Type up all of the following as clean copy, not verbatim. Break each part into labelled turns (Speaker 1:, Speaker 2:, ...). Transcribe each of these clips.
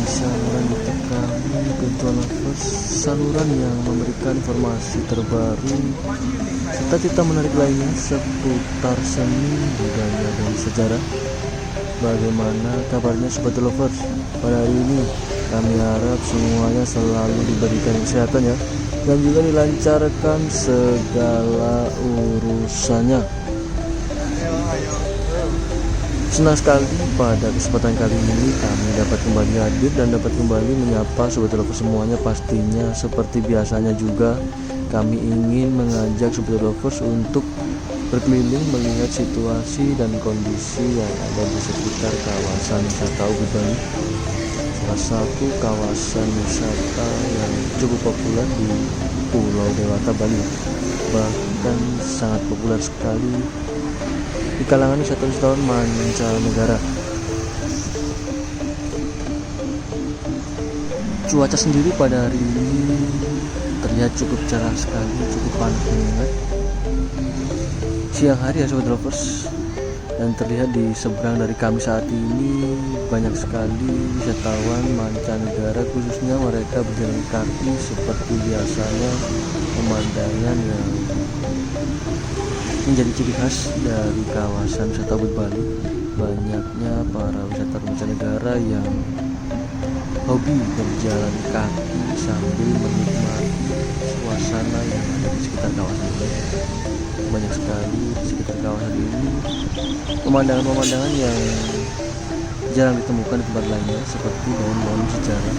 Speaker 1: saluran YouTube kami Gontual Lovers, saluran yang memberikan informasi terbaru serta cerita menarik lainnya seputar seni, budaya, dan sejarah. Bagaimana kabarnya Sobat Lovers? Pada hari ini kami harap semuanya selalu diberikan kesehatan ya, dan juga dilancarkan segala urusannya. Senang sekali pada kesempatan kali ini kami dapat kembali hadir dan dapat kembali menyapa Sobat Lovers semuanya. Pastinya seperti biasanya juga kami ingin mengajak Sobat Lovers untuk berkeliling melihat situasi dan kondisi yang ada di sekitar kawasan wisata Ubud Bali, salah satu kawasan wisata yang cukup populer di Pulau Dewata Bali, bahkan sangat populer sekali di kalangan wisatawan mancanegara. Cuaca sendiri pada hari ini terlihat cukup cerah sekali, cukup panas menyengat. Siang hari ya Sobat Lovers, dan terlihat di seberang dari kami saat ini banyak sekali wisatawan mancanegara, khususnya mereka berjalan kaki seperti biasanya. Pemandangan yang menjadi ciri khas dari kawasan wisata Ubud Bali, banyaknya para wisatawan mancanegara yang hobi berjalan kaki sambil menikmati suasana yang ada di sekitar kawasan ini. Banyak sekali di sekitar kawasan ini pemandangan-pemandangan yang jarang ditemukan di tempat lainnya, seperti bangun-bangun sejarah.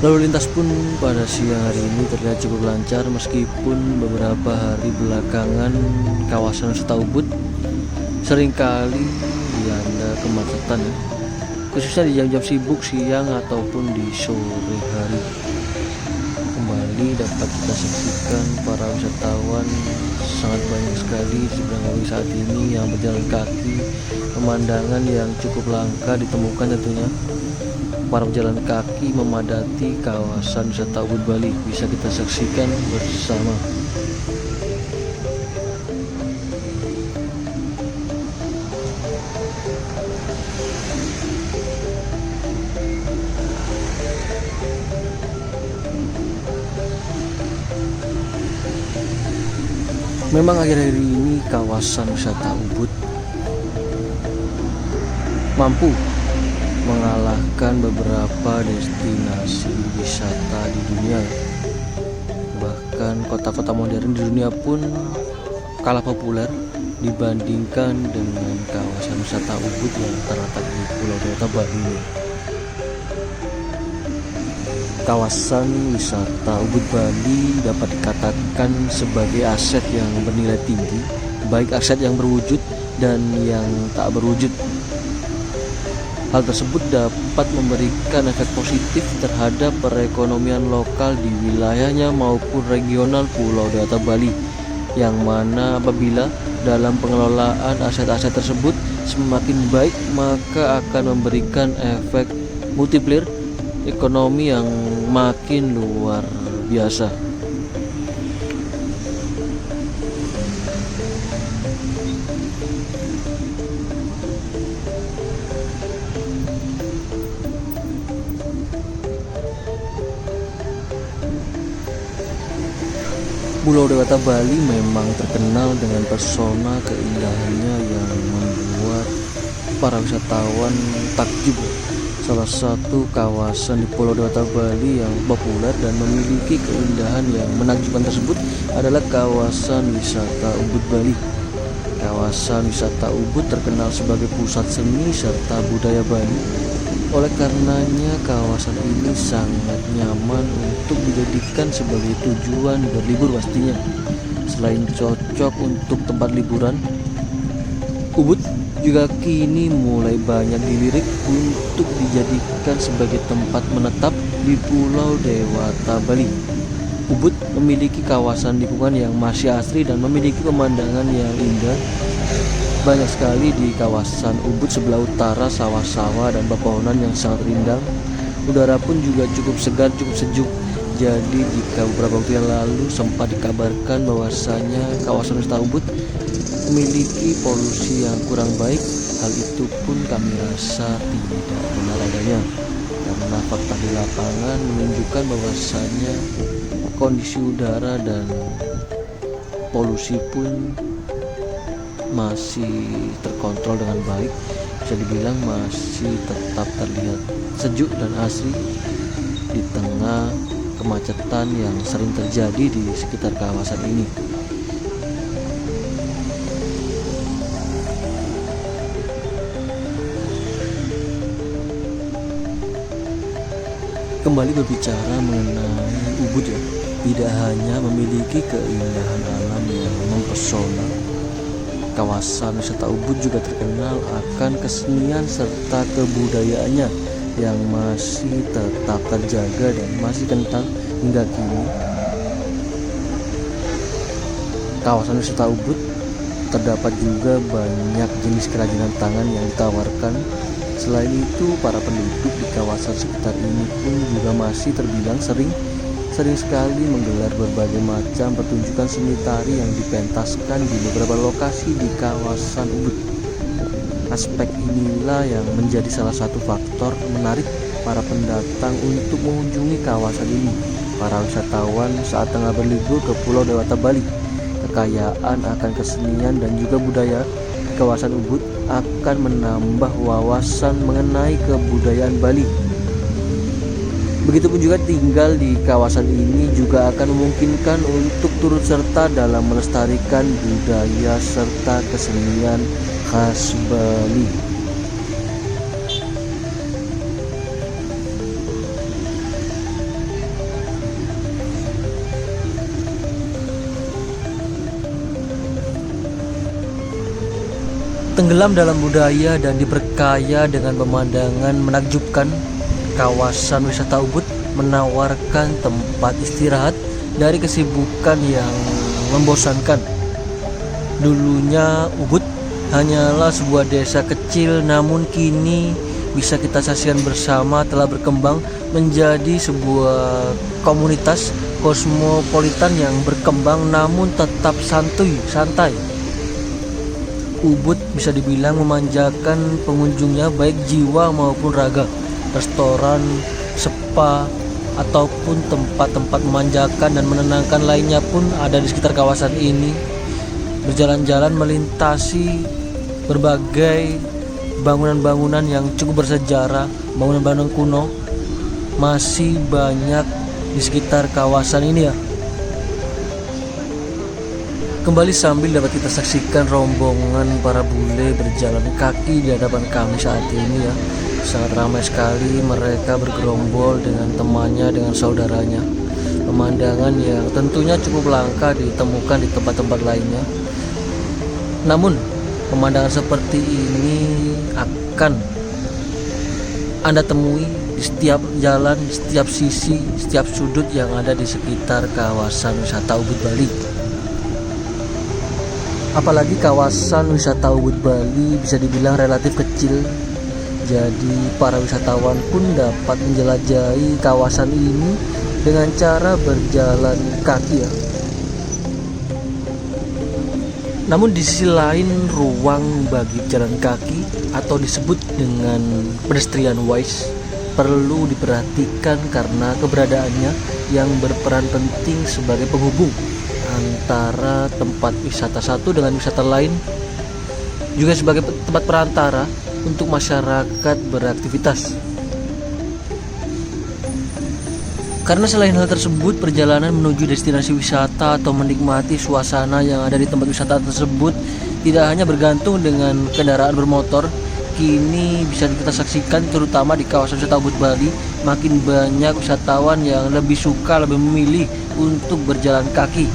Speaker 1: Lalu lintas pun pada siang hari ini terlihat cukup lancar, meskipun beberapa hari belakangan kawasan wisata Ubud seringkali dilanda kemacetan ya, khususnya di jam-jam sibuk siang ataupun di sore hari. Kembali dapat kita saksikan para wisatawan sangat banyak sekali di seberang kami saat ini yang berjalan kaki. Pemandangan yang cukup langka ditemukan tentunya. Para pejalan kaki memadati kawasan wisata Ubud Bali, bisa kita saksikan bersama. Memang akhir-akhir ini kawasan wisata Ubud mampu mengalahkan beberapa destinasi wisata di dunia. Bahkan kota-kota modern di dunia pun kalah populer dibandingkan dengan kawasan wisata Ubud yang terletak di Pulau Dewata Bali. Kawasan wisata Ubud Bali dapat dikatakan sebagai aset yang bernilai tinggi, baik aset yang berwujud dan yang tak berwujud. Hal tersebut dapat memberikan efek positif terhadap perekonomian lokal di wilayahnya maupun regional Pulau Dewata Bali, yang mana apabila dalam pengelolaan aset-aset tersebut semakin baik, maka akan memberikan efek multiplier ekonomi yang makin luar biasa. Pulau Dewata Bali memang terkenal dengan pesona keindahannya yang membuat para wisatawan takjub. Salah satu kawasan di Pulau Dewata Bali yang populer dan memiliki keindahan yang menakjubkan tersebut adalah kawasan wisata Ubud Bali. Kawasan wisata Ubud terkenal sebagai pusat seni serta budaya Bali. Oleh karenanya kawasan ini sangat nyaman untuk dijadikan sebagai tujuan berlibur pastinya. Selain cocok untuk tempat liburan, Ubud juga kini mulai banyak dilirik untuk dijadikan sebagai tempat menetap di Pulau Dewata Bali. Ubud memiliki kawasan lingkungan yang masih asri dan memiliki pemandangan yang indah. Banyak sekali di kawasan Ubud sebelah utara sawah-sawah dan pepohonan yang sangat rindang. Udara pun juga cukup segar, cukup sejuk. Jadi jika beberapa waktu yang lalu sempat dikabarkan bahwasanya kawasan wisata Ubud memiliki polusi yang kurang baik. Hal itu pun kami rasa tidak benar adanya, karena fakta di lapangan menunjukkan bahwasannya kondisi udara dan polusi pun masih terkontrol dengan baik. Bisa dibilang masih tetap terlihat sejuk dan asri di tengah kemacetan yang sering terjadi di sekitar kawasan ini. Kembali berbicara mengenai Ubud ya, tidak hanya memiliki keindahan alam yang mempesona, kawasan wisata Ubud juga terkenal akan kesenian serta kebudayaannya yang masih tetap terjaga dan masih kental hingga kini. Kawasan wisata Ubud terdapat juga banyak jenis kerajinan tangan yang ditawarkan. Selain itu, para penduduk di kawasan sekitar ini pun juga masih terbilang sering sekali menggelar berbagai macam pertunjukan seni tari yang dipentaskan di beberapa lokasi di kawasan Ubud. Aspek inilah yang menjadi salah satu faktor menarik para pendatang untuk mengunjungi kawasan ini. Para wisatawan saat tengah berlibur ke Pulau Dewata Bali, kekayaan akan kesenian dan juga budaya di kawasan Ubud akan menambah wawasan mengenai kebudayaan Bali. Begitupun juga tinggal di kawasan ini juga akan memungkinkan untuk turut serta dalam melestarikan budaya serta kesenian khas Bali. Tenggelam dalam budaya dan diperkaya dengan pemandangan menakjubkan, kawasan wisata Ubud menawarkan tempat istirahat dari kesibukan yang membosankan. Dulunya Ubud hanyalah sebuah desa kecil, namun kini bisa kita saksikan bersama telah berkembang menjadi sebuah komunitas kosmopolitan yang berkembang namun tetap santai. Ubud bisa dibilang memanjakan pengunjungnya baik jiwa maupun raga. Restoran, spa, ataupun tempat-tempat memanjakan dan menenangkan lainnya pun ada di sekitar kawasan ini. Berjalan-jalan melintasi berbagai bangunan-bangunan yang cukup bersejarah, bangunan-bangunan kuno masih banyak di sekitar kawasan ini ya. Kembali sambil dapat kita saksikan rombongan para bule berjalan kaki di hadapan kami saat ini ya. Sangat ramai sekali mereka bergerombol dengan temannya, dengan saudaranya. Pemandangan yang tentunya cukup langka ditemukan di tempat-tempat lainnya. Namun pemandangan seperti ini akan Anda temui di setiap jalan, di setiap sisi, setiap sudut yang ada di sekitar kawasan wisata Ubud Bali. Apalagi kawasan wisata Ubud Bali bisa dibilang relatif kecil, jadi para wisatawan pun dapat menjelajahi kawasan ini dengan cara berjalan kaki ya. Namun di sisi lain, ruang bagi jalan kaki atau disebut dengan pedestrian wise perlu diperhatikan karena keberadaannya yang berperan penting sebagai penghubung antara tempat wisata satu dengan wisata lain, juga sebagai tempat perantara untuk masyarakat beraktivitas. Karena selain hal tersebut, perjalanan menuju destinasi wisata atau menikmati suasana yang ada di tempat wisata tersebut tidak hanya bergantung dengan kendaraan bermotor. Kini bisa kita saksikan terutama di kawasan wisata Ubud Bali, makin banyak wisatawan yang lebih memilih untuk berjalan kaki.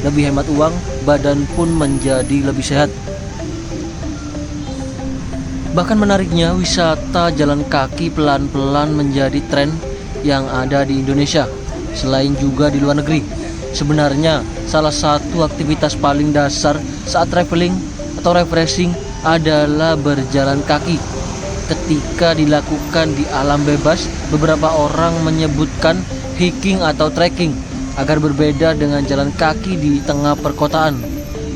Speaker 1: Lebih hemat uang, badan pun menjadi lebih sehat. Bahkan menariknya, wisata jalan kaki pelan-pelan menjadi tren yang ada di Indonesia, selain juga di luar negeri. Sebenarnya, salah satu aktivitas paling dasar saat traveling atau refreshing adalah berjalan kaki. Ketika dilakukan di alam bebas, beberapa orang menyebutkan hiking atau trekking, agar berbeda dengan jalan kaki di tengah perkotaan.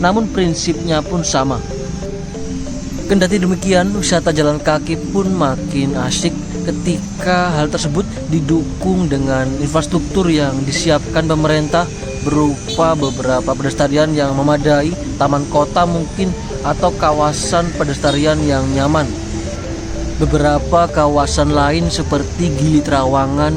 Speaker 1: namun prinsipnya pun sama. Kendati demikian, wisata jalan kaki pun makin asyik ketika hal tersebut didukung dengan infrastruktur yang disiapkan pemerintah berupa beberapa pedestrian yang memadai, taman kota mungkin, atau kawasan pedestrian yang nyaman. Beberapa kawasan lain seperti Gili Trawangan,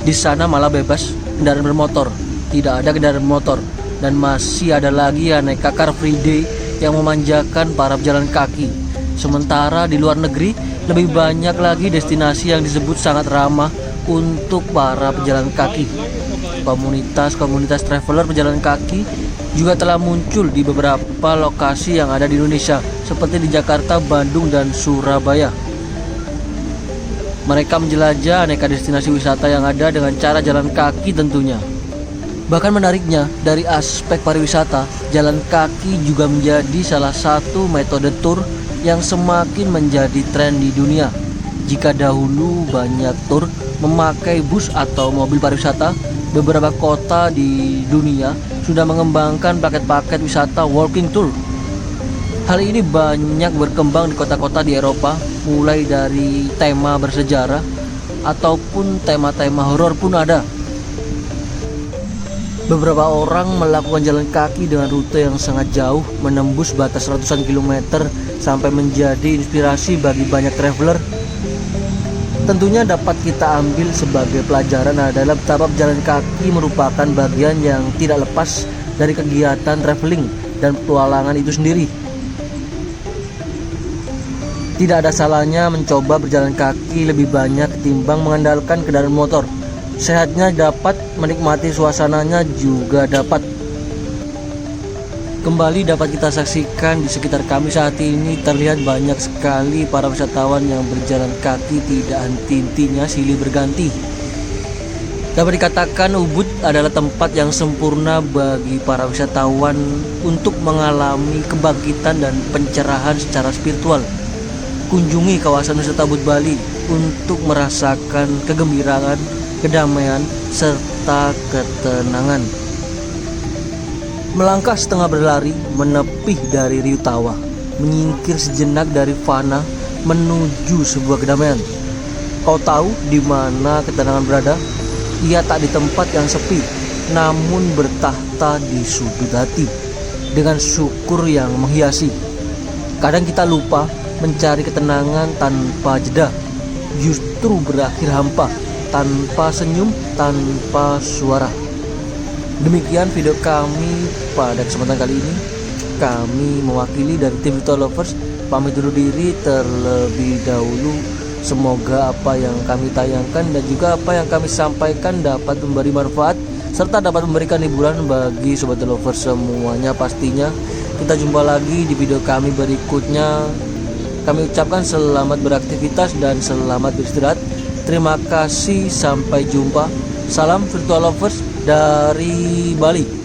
Speaker 1: di sana malah bebas kendaraan bermotor, tidak ada kendaraan motor, dan masih ada lagi aneka Car Free Day yang memanjakan para pejalan kaki. Sementara di luar negeri, lebih banyak lagi destinasi yang disebut sangat ramah untuk para pejalan kaki. Komunitas traveler pejalan kaki juga telah muncul di beberapa lokasi yang ada di Indonesia, seperti di Jakarta, Bandung, dan Surabaya. Mereka menjelajah aneka destinasi wisata yang ada dengan cara jalan kaki tentunya. Bahkan menariknya, dari aspek pariwisata, jalan kaki juga menjadi salah satu metode tur yang semakin menjadi tren di dunia. Jika dahulu banyak tur memakai bus atau mobil pariwisata, beberapa kota di dunia sudah mengembangkan paket-paket wisata walking tour. Hal ini banyak berkembang di kota-kota di Eropa, mulai dari tema bersejarah ataupun tema-tema horor pun ada. Beberapa orang melakukan jalan kaki dengan rute yang sangat jauh, menembus batas ratusan kilometer, sampai menjadi inspirasi bagi banyak traveler. Tentunya dapat kita ambil sebagai pelajaran adalah betapa jalan kaki merupakan bagian yang tidak lepas dari kegiatan traveling dan petualangan itu sendiri. Tidak ada salahnya mencoba berjalan kaki lebih banyak ketimbang mengandalkan kendaraan motor. Sehatnya dapat, menikmati suasananya juga dapat. Kembali dapat kita saksikan di sekitar kami saat ini terlihat banyak sekali para wisatawan yang berjalan kaki tidak henti-hentinya silih berganti. Dapat dikatakan Ubud adalah tempat yang sempurna bagi para wisatawan untuk mengalami kebangkitan dan pencerahan secara spiritual. Kunjungi kawasan wisata Ubud Bali untuk merasakan kegembiraan, kedamaian, serta ketenangan. Melangkah setengah berlari, menepih dari riuh tawa, menyingkir sejenak dari fana menuju sebuah kedamaian. Kau tahu di mana ketenangan berada? Ia tak di tempat yang sepi, namun bertahta di sudut hati, dengan syukur yang menghiasi. Kadang kita lupa mencari ketenangan tanpa jeda, justru berakhir hampa, tanpa senyum, tanpa suara. Demikian video kami pada kesempatan kali ini. Kami mewakili dari tim Virtual Lovers pamit dulu diri terlebih dahulu. Semoga apa yang kami tayangkan dan juga apa yang kami sampaikan dapat memberi manfaat serta dapat memberikan hiburan bagi Sobat Lovers semuanya pastinya. Kita jumpa lagi di video kami berikutnya. Kami ucapkan selamat beraktivitas dan selamat beristirahat. Terima kasih, sampai jumpa. Salam Virtual Lovers dari Bali.